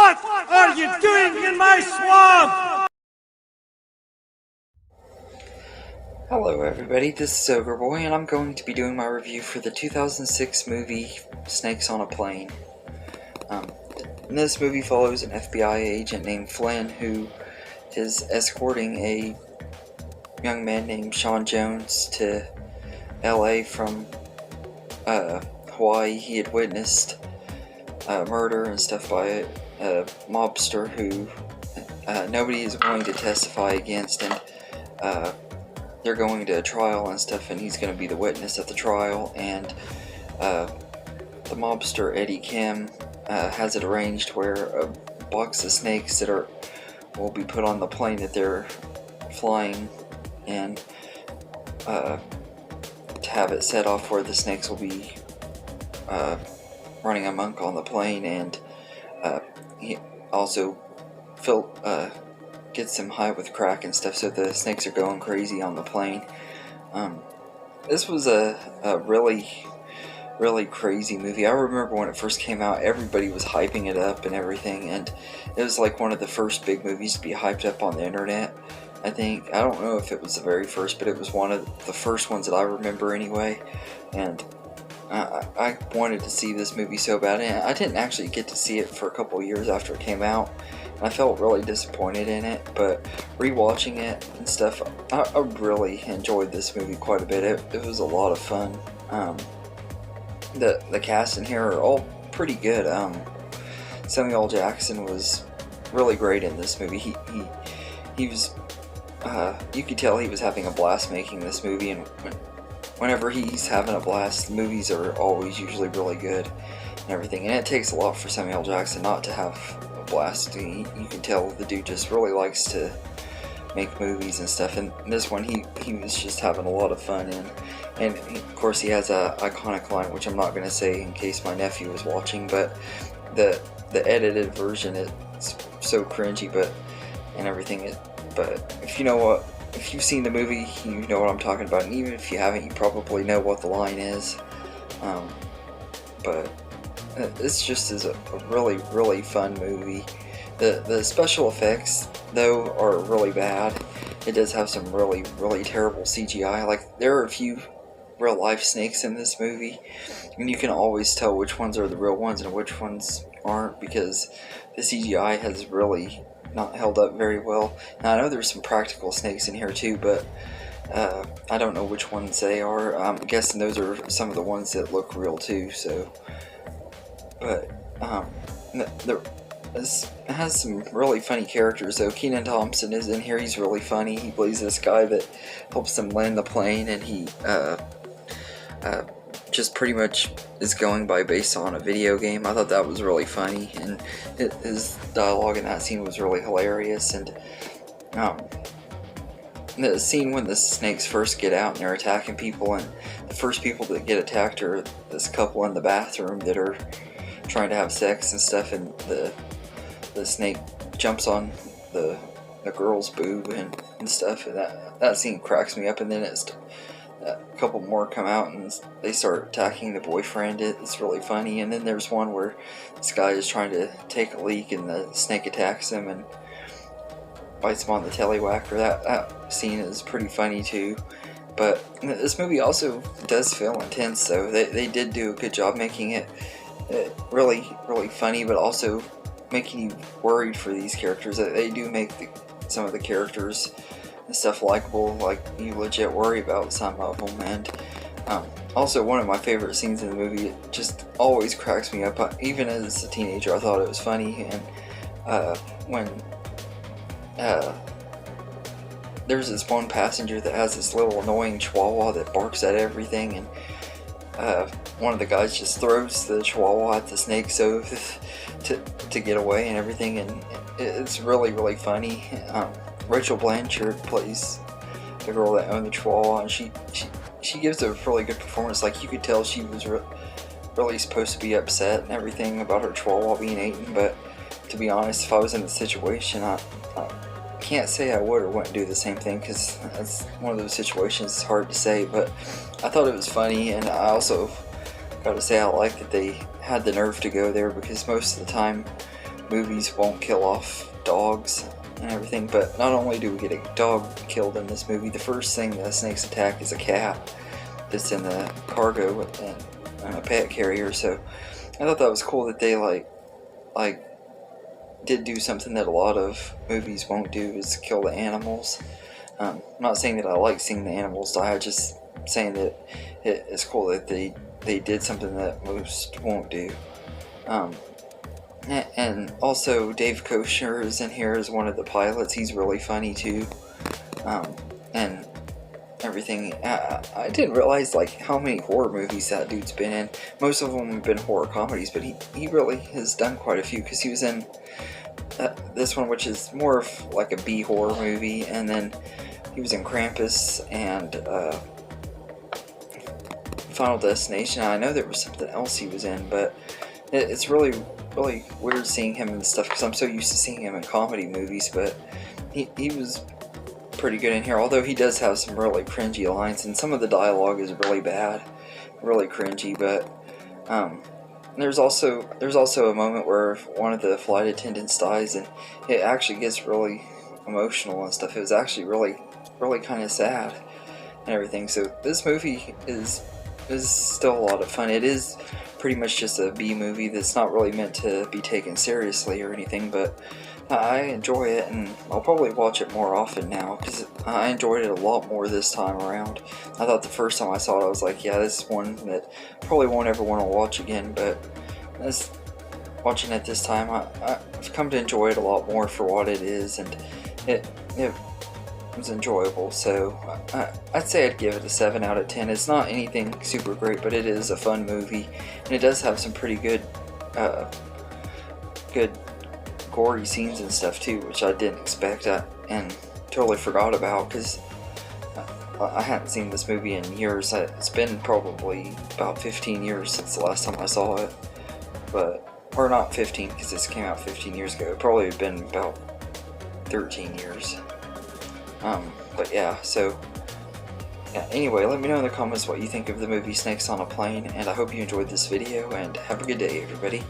What are you doing in my swamp? Hello everybody, this is Ogre Boy, and I'm going to be doing my review for the 2006 movie Snakes on a Plane. This movie follows an FBI agent named Flynn who is escorting a young man named Sean Jones to LA from Hawaii. He had witnessed murder and stuff by a mobster who nobody is going to testify against, and they're going to a trial and stuff, and he's going to be the witness at the trial. And the mobster Eddie Kim has it arranged where a box of snakes that will be put on the plane that they're flying, and to have it set off where the snakes will be running amok on the plane. And he also gets them high with crack and stuff, so the snakes are going crazy on the plane. This was a really crazy movie. I remember when it first came out, everybody was hyping it up and everything, and it was like one of the first big movies to be hyped up on the internet. I don't know if it was the very first, but it was one of the first ones that I remember anyway. And I wanted to see this movie so bad, and I didn't actually get to see it for a couple years after it came out. I felt really disappointed in it, but rewatching it and stuff, I really enjoyed this movie quite a bit. It was a lot of fun. The cast in here are all pretty good. Samuel Jackson was really great in this movie. He was you could tell he was having a blast making this movie, and whenever he's having a blast, the movies are always usually really good and everything. And it takes a lot for Samuel Jackson not to have a blast. You can tell the dude just really likes to make movies and stuff, and this one he was just having a lot of fun in. And of course he has a iconic line, which I'm not going to say in case my nephew is watching, but the edited version, it's so cringy and everything. But if you've seen the movie, you know what I'm talking about, and even if you haven't, you probably know what the line is. But this just is a really fun movie. The special effects, though, are really bad. It does have some really terrible CGI. Like, there are a few real life snakes in this movie, and you can always tell which ones are the real ones and which ones aren't, because the CGI has really not held up very well. Now, I know there's some practical snakes in here too, but I don't know which ones they are. I'm guessing those are some of the ones that look real too. So, but it has some really funny characters though. Kenan Thompson is in here. He's really funny. He plays this guy that helps them land the plane, and he just pretty much is going based on a video game. I thought that was really funny, and his dialogue in that scene was really hilarious. And the scene when the snakes first get out and they're attacking people, and the first people that get attacked are this couple in the bathroom that are trying to have sex and stuff, and the snake jumps on the girl's boob and stuff, and that scene cracks me up. And then a couple more come out and they start attacking the boyfriend. It's really funny. And then there's one where this guy is trying to take a leak and the snake attacks him and bites him on the tellywhacker. That scene is pretty funny too. But this movie also does feel intense, though. They did do a good job making it really funny, but also making you worried for these characters. They do make some of the characters and stuff likable. Like, you legit worry about some of them. And also, one of my favorite scenes in the movie, it just always cracks me up. Even as a teenager, I thought it was funny. And when there's this one passenger that has this little annoying chihuahua that barks at everything, and one of the guys just throws the chihuahua at the snake so to get away and everything, and it's really funny. Rachel Blanchard plays the girl that owned the chihuahua, and she gives a really good performance. Like, you could tell she was really supposed to be upset and everything about her chihuahua being eaten, but to be honest, if I was in the situation, I can't say I would or wouldn't do the same thing, because that's one of those situations. It's hard to say, but I thought it was funny. And I also gotta say, I like that they had the nerve to go there, because most of the time movies won't kill off dogs and everything, but not only do we get a dog killed in this movie, the first thing the snakes attack is a cat that's in the cargo and a pet carrier. So I thought that was cool that they like did do something that a lot of movies won't do, is kill the animals. I'm not saying that I like seeing the animals die, I'm just saying that it's cool that they did something that most won't do. And also Dave Koechner is in here as one of the pilots. He's really funny too, and everything. I didn't realize like how many horror movies that dude's been in. Most of them have been horror comedies, but he really has done quite a few, because he was in this one, which is more of like a B horror movie, and then he was in Krampus and Final Destination. I know there was something else he was in, but it's really weird seeing him and stuff, because I'm so used to seeing him in comedy movies. But he was pretty good in here, although he does have some really cringy lines, and some of the dialogue is really bad, really cringy. But there's also a moment where one of the flight attendants dies, and it actually gets really emotional and stuff. It was actually really kind of sad and everything. So this movie is still a lot of fun. It is pretty much just a B movie that's not really meant to be taken seriously or anything, but I enjoy it, and I'll probably watch it more often now, because I enjoyed it a lot more this time around. I thought the first time I saw it, I was like, yeah, this is one that probably won't ever want to watch again, but watching it this time, I've come to enjoy it a lot more for what it is, and it was enjoyable. So I'd say I'd give it a 7 out of 10. It's not anything super great, but it is a fun movie, and it does have some pretty good gory scenes and stuff too, which I didn't expect and totally forgot about, because I hadn't seen this movie in years. It's been probably about 15 years since the last time I saw it, or not 15, because this came out 15 years ago. It probably had been about 13 years. But yeah, so yeah, anyway, let me know in the comments what you think of the movie Snakes on a Plane, and I hope you enjoyed this video, and have a good day, everybody.